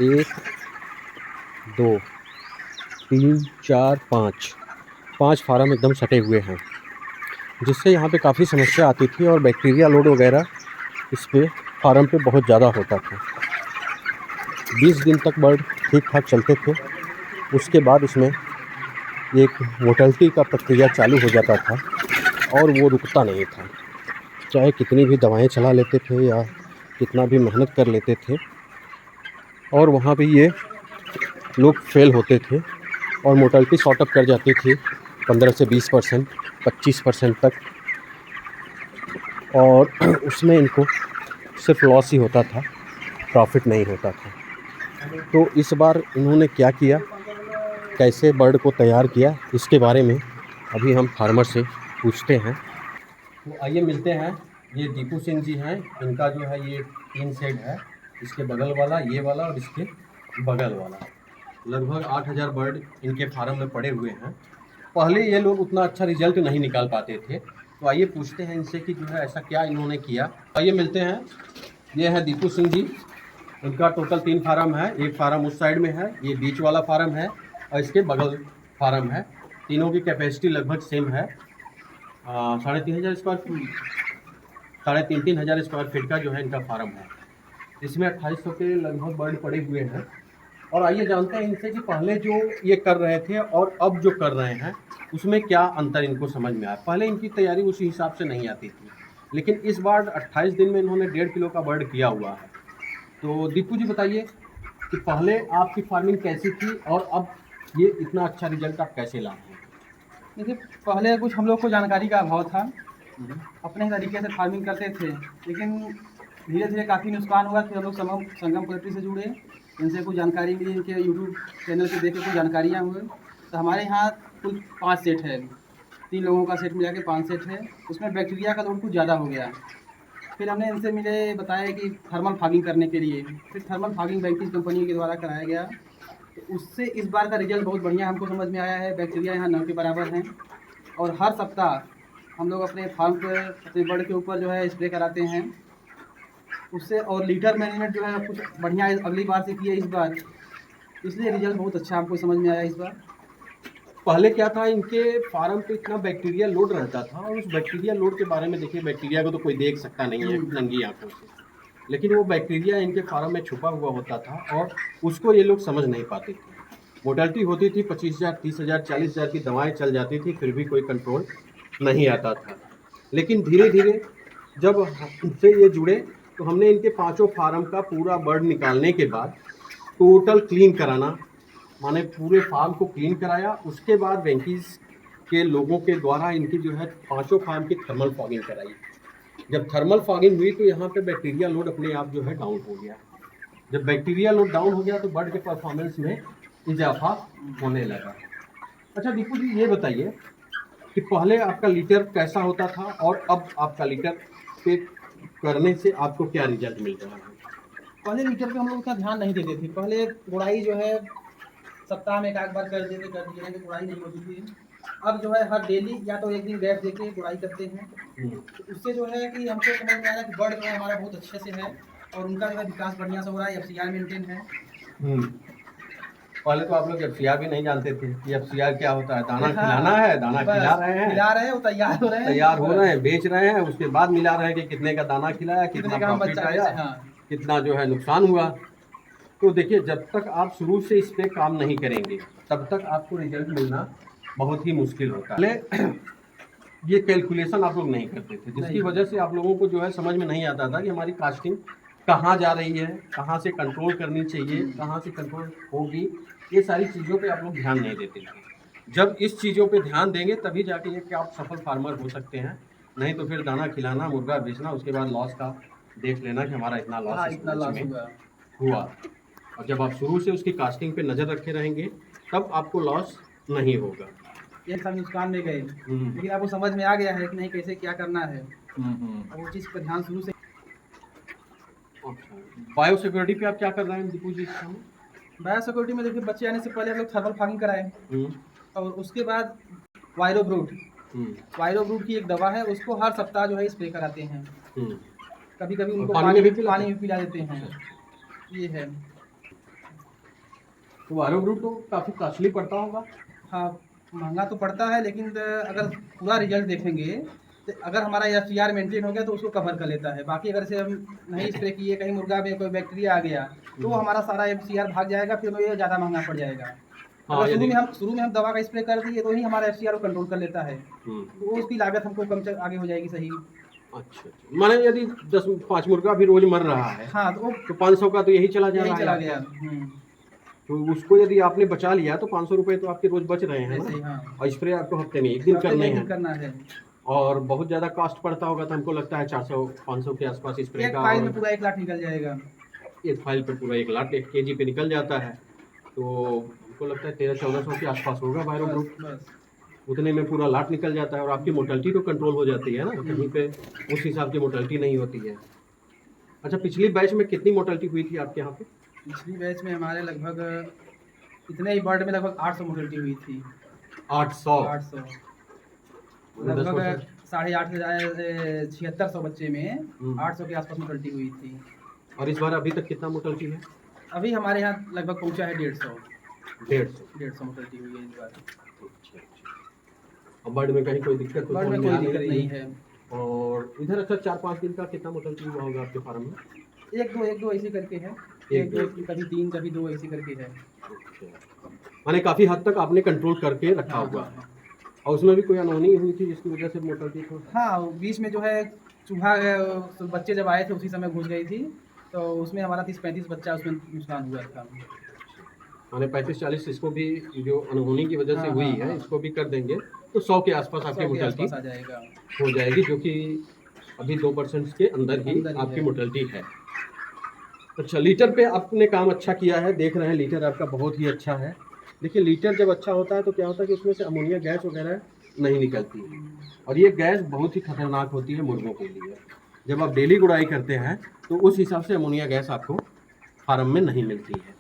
1, 2, 3, 4, 5 5 farm एकदम सटे हुए हैं, जिससे यहाँ पे काफ़ी समस्या आती थी और बैक्टीरिया लोड वगैरह इस पे फार्म पे बहुत ज़्यादा होता था। 20 दिन तक बर्ड ठीक-ठाक चलते थे। उसके बाद इसमें एक मोर्टेलिटी का प्रक्रिया चालू हो जाता था और वो रुकता नहीं था। चाहे कितनी भी दवाएँ चला लेते थे या कितना भी मेहनत कर लेते थे, और वहाँ पे ये लोग फेल होते थे और मोर्टेलिटी शॉर्ट अप कर जाती थी 15 से 20%, 25% तक, और उसमें इनको सिर्फ लॉस ही होता था, प्रॉफिट नहीं होता था। तो इस बार इन्होंने क्या किया, कैसे बर्ड को तैयार किया, इसके बारे में अभी हम फार्मर से पूछते हैं। तो आइए मिलते हैं। ये दीपू सिंह जी हैं। इनका जो है ये 3 शेड है, इसके बगल वाला, ये वाला और इसके बगल वाला। लगभग 8,000 बर्ड इनके फार्म में पड़े हुए हैं। पहले ये लोग उतना अच्छा रिजल्ट नहीं निकाल पाते थे, तो आइए पूछते हैं इनसे कि जो है ऐसा क्या इन्होंने किया। आइए मिलते हैं। ये है दीपू सिंह जी। इनका टोटल 3 फार्म है। एक फार्म उस साइड में है, ये बीच वाला फार्म है और इसके बगल फार्म है। तीनों की कैपेसिटी लगभग सेम है। 3,500 स्क्वायर फीट, 3,500 स्क्वायर फीट का जो है इनका फार्म है। इसमें 2800 के लगभग बर्ड पड़े हुए हैं। और आइए जानते हैं इनसे कि पहले जो ये कर रहे थे और अब जो कर रहे हैं उसमें क्या अंतर इनको समझ में आया। पहले इनकी तैयारी उसी हिसाब से नहीं आती थी, लेकिन इस बार 28 दिन में इन्होंने 1.5 किलो का बर्ड किया हुआ है। तो दीपू जी बताइए कि पहले आपकी फार्मिंग कैसी थी और अब ये इतना अच्छा रिजल्ट आप कैसे लाए हैं। देखिए, पहले कुछ हम लोग को जानकारी का अभाव था, अपने तरीके से फार्मिंग करते थे, लेकिन धीरे धीरे काफ़ी नुकसान हुआ। फिर हम लोग संगम पोल्ट्री से जुड़े, इनसे कुछ जानकारी मिली, इनके यूट्यूब चैनल से देख के कुछ जानकारियाँ हुई। तो हमारे यहाँ कुल 5 सेट है, 3 लोगों का सेट मिला के 5 सेट है। उसमें बैक्टीरिया का लोड कुछ ज़्यादा हो गया। फिर हमने इनसे मिले, बताया कि थर्मल फॉगिंग करने के लिए, फिर थर्मल फॉगिंग बैंकिस कंपनी के द्वारा कराया गया। तो उससे इस बार का रिजल्ट बहुत बढ़िया हमको समझ में आया है। बैक्टीरिया यहाँ 9 के बराबर हैं और हर सप्ताह हम लोग अपने फार्म पर, अपने बर्ड के ऊपर जो है स्प्रे कराते हैं उससे। और लीटर मैनेजमेंट जो है कुछ बढ़िया अगली बार से किए इस बार, इसलिए रिजल्ट बहुत अच्छा हमको समझ में आया इस बार। पहले क्या था, इनके फार्म पे इतना बैक्टीरिया लोड रहता था और उस बैक्टीरिया लोड के बारे में देखिए, बैक्टीरिया को तो कोई देख सकता नहीं है नंगी आंखों से, लेकिन वो बैक्टीरिया इनके फार्म में छुपा हुआ होता था और उसको ये लोग समझ नहीं पाते थे। मोर्टेलिटी होती थी 25,000, 30,000, 40,000 की दवाएं चल जाती थी, फिर भी कोई कंट्रोल नहीं आता था। लेकिन धीरे धीरे जब हमसे ये जुड़े तो हमने इनके पांचों फार्म का पूरा बर्ड निकालने के बाद टोटल क्लीन कराना, माने पूरे फार्म को क्लीन कराया। उसके बाद वेंकीज के लोगों के द्वारा इनकी जो है पांचों फार्म की थर्मल फॉगिंग कराई। जब थर्मल फॉगिंग हुई तो यहाँ पे बैक्टीरिया लोड अपने आप जो है डाउन हो गया। जब बैक्टीरिया लोड डाउन हो गया तो बर्ड के परफॉर्मेंस में इजाफा होने लगा। अच्छा दीपू जी, ये बताइए कि पहले आपका लीटर कैसा होता था और अब आपका लीटर पे करने से आपको क्या रिजल्ट मिल रहा है। पहले लीटर पे हम लोग उतना ध्यान नहीं देते थे। पहले गुड़ाई जो है सप्ताह में एक आध बार कर दिए हैं, तो गुड़ाई नहीं होती थी। अब जो है हर डेली या तो एक दिन गैप देके गुड़ाई करते हैं। तो उससे जो है कि हमको समझ में आया कि बर्ड जो है हमारा बहुत अच्छे से है और उनका जो है विकास बढ़िया से हो रहा है। एफसीआर मेंटेन है। पहले तो आप लोग एफसीआर भी नहीं जानते थे कि एफसीआर क्या होता है। दाना हाँ, खिलाना है, दाना खिला रहे हैं, खिला रहे हैं, वो तैयार हो रहे हैं, तैयार हो रहे हैं, बेच रहे हैं, उसके बाद मिला रहे हैं कि कितने का दाना खिलाया, कितना कितने का हम प्रॉफिट बच्चा आया, बेचे। हाँ, कितना जो है नुकसान हुआ। तो देखिए, जब तक आप शुरू से इस पे काम नहीं करेंगे तब तक आपको रिजल्ट मिलना बहुत ही मुश्किल होता है। पहले ये कैलकुलेशन आप लोग नहीं करते थे, जिसकी वजह से आप लोगों को जो है समझ में नहीं आता था कि हमारी कास्टिंग कहाँ जा रही है, कहाँ से कंट्रोल करनी चाहिए, कहाँ से कंट्रोल होगी। ये सारी चीज़ों पे आप लोग ध्यान नहीं देते थे। जब इस चीज़ों पे ध्यान देंगे तभी जाके ये कि आप सफल फार्मर हो सकते हैं। नहीं तो फिर दाना खिलाना, मुर्गा बेचना, उसके बाद लॉस का देख लेना कि हमारा इतना लॉस हाँ, इस इतना बैच लॉस में हुआ। हुआ। और जब आप शुरू से उसकी कास्टिंग पे नज़र रखे रहेंगे तब आपको लॉस नहीं होगा। एक साल नुकसान में गए, लेकिन अब वो समझ में आ गया है कि नहीं कैसे क्या करना है। अब वो चीज़ पर ध्यान शुरू से। बायो सिक्योरिटी पे आप क्या कर रहे हैं दीपू जी इस समय। बायो सिक्योरिटी में देखिए, बच्चे आने से पहले हम लोग थर्मल फार्मिंग कराए हम्म, और उसके बाद वायरो ब्रूट, हम्म, वायरो ब्रूट की एक दवा है, उसको हर सप्ताह जो है स्प्रे कराते हैं। हम्म। कभी कभी और उनको पानी में पानी भी पिलाते पानी हैं? भी पिला देते हैं। अच्छा, ये है। तो वायरो ब्रूड तो काफ़ी कॉस्टली पड़ता होगा। हाँ, महंगा तो पड़ता है, लेकिन अगर पूरा रिजल्ट देखेंगे तो अगर हमारा एफसीआर मेंटेन हो गया तो उसको कवर कर लेता है। बाकी अगर से हम नहीं स्प्रे किए, कहीं मुर्गा में कोई बैक्टीरिया आ गया तो वो हमारा सारा एफसीआर भाग जाएगा, फिर वो ये ज़्यादा महंगा पड़ जाएगा। हाँ, अगर यदि शुरू में हम दवा का स्प्रे कर दिए तो ही हमारा एफसीआर को कंट्रोल कर लेता है, तो उसकी लागत हमको कम आगे हो जाएगी। सही। अच्छा अच्छा, माने यदि 10-5 मुर्गा भी रोज मर रहा है हाँ, तो वो तो 500 का तो यही चला जा यही रहा है चला आपका। गया। तो उसको यदि आपने बचा लिया तो 500 रुपए तो आपके रोज बच रहे हैं ऐसे ही। ना। हाँ, और स्प्रे आपको हफ्ते में एक दिन हफ्ते में करने एक दिन हैं। करना है। और बहुत ज़्यादा कॉस्ट पड़ता होगा तो हमको लगता है 400-500 के आसपास स्प्रे एक का। फाइल में और पूरा 1 लाख निकल जाएगा। एक फाइल पे पूरा 1 लाख 1 केजी पे निकल जाता है। तो हमको लगता है 1300-1400 के आसपास होगा वायरो बस ग्रुप। बस। उतने में पूरा लाट निकल जाता है और आपकी मोर्टेलिटी तो कंट्रोल हो जाती है ना, कहीं पे उस हिसाब की मोर्टेलिटी नहीं होती है। अच्छा, पिछली बैच में कितनी मोर्टेलिटी हुई थी आपके यहाँ पे? पिछली बैच में हमारे लगभग इतने ही बर्ड में लगभग 800 मोर्टेलिटी हुई थी। 800। 800 मतलब 10%। लगभग 8,500 से 7600 बच्चे में हम्म। 800 के आसपास मोर्टेलिटी हुई थी। और इस बार अभी तक कितना मोर्टेलिटी है? अभी हमारे यहाँ लगभग पहुँचा है 150 150। मोर्टेलिटी हुई है इस बार। अच्छा अच्छा। और बर्ड में कहीं कोई दिक्कत तो बर्ड में समझ कोई आ दिक्कत रही नहीं है। और इधर अच्छा 4-5 दिन का कितना मोर्टेलिटी हुआ होगा आपके फार्म में? एक दो ऐसे करके है। एक एक दो, दो। कभी 3 कभी 2 ऐसे करके है। अच्छा, माने काफ़ी हद तक आपने कंट्रोल करके रखा हाँ हुआ हाँ है। हाँ। और उसमें भी कोई अनहोनी हुई थी जिसकी वजह से मोर्टेलिटी को? हाँ, वो बीच में जो है चूहा तो बच्चे जब आए थे उसी समय घुस गई थी, तो उसमें हमारा 30-35 बच्चा उसमें नुकसान हुआ था। माने 35-40 इसको भी जो अनहोनी की वजह से हाँ हुई हाँ है हाँ, इसको भी कर देंगे तो 100 के आसपास आपकी 100 के मोर्टेलिटी आसपास आ जाएगा। हो जाएगी, जो कि अभी 2% के अंदर ही अंदर ही आपकी है। मोर्टेलिटी है। अच्छा, लीटर पे आपने काम अच्छा किया है, देख रहे हैं लीटर आपका बहुत ही अच्छा है। देखिए लीटर जब अच्छा होता है तो क्या होता है कि उसमें से अमोनिया गैस वगैरह नहीं निकलती है और ये गैस बहुत ही खतरनाक होती है मुर्गों के लिए। जब आप डेली गुड़ाई करते हैं तो उस हिसाब से अमोनिया गैस आपको फार्म में नहीं मिलती है।